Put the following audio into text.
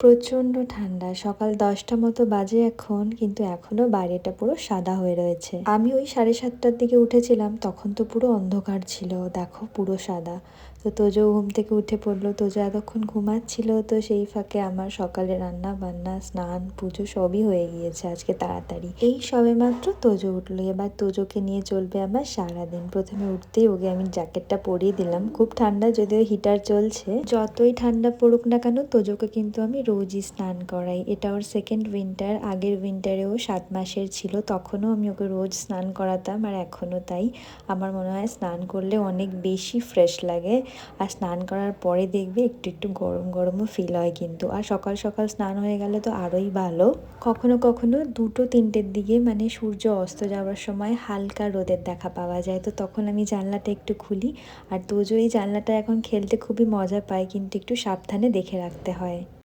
প্রচণ্ড ঠান্ডা। সকাল ১০টা মতো বাজে এখন, কিন্তু এখনো বাইরেটা পুরো সাদা হয়ে রয়েছে। আমি ওই ৭:৩০টার দিকে উঠেছিলাম, তখন তো পুরো অন্ধকার ছিল। দেখো পুরো সাদা। তো তোজো ঘুম থেকে উঠে পড়লো। তোজো এতক্ষণ ঘুমাচ্ছিল, তো সেই ফাঁকে আমার সকালে রান্না বান্না, স্নান, পুজো সবই হয়ে গিয়েছে আজকে তাড়াতাড়ি। এই সবেমাত্র তোজো উঠলো। এবার তোজোকে নিয়ে চলবে আমার সারাদিন। প্রথমে উঠতেই ওকে আমি জ্যাকেটটা পরিয়ে দিলাম। খুব ঠান্ডা, যদিও হিটার চলছে। যতই ঠান্ডা পড়ুক না কেন, তোজোকে কিন্তু আমি রোজই স্নান করাই। এটা ওর সেকেন্ড উইন্টার। আগের উইন্টারেও ৭ মাসের ছিল, তখনও আমি ওকে রোজ স্নান করাতাম, আর এখনও তাই। আমার মনে হয় স্নান করলে অনেক বেশি ফ্রেশ লাগে। আর স্নান করার পরে দেখবে একটু একটু গরম গরমও ফিল হয় কিন্তু। আর সকাল সকাল স্নান হয়ে গেলে তো আরোই ভালো। কখনো কখনো ২টো-৩টের দিকে, মানে সূর্য অস্ত যাওয়ার সময় হালকা রোদের দেখা পাওয়া যায়, তো তখন আমি জানলাটা একটু খুলি। আর তোজো এই জানলাটা এখন খেলতে খুবই মজা পায়, কিন্তু একটু সাবধানে দেখে রাখতে হয়।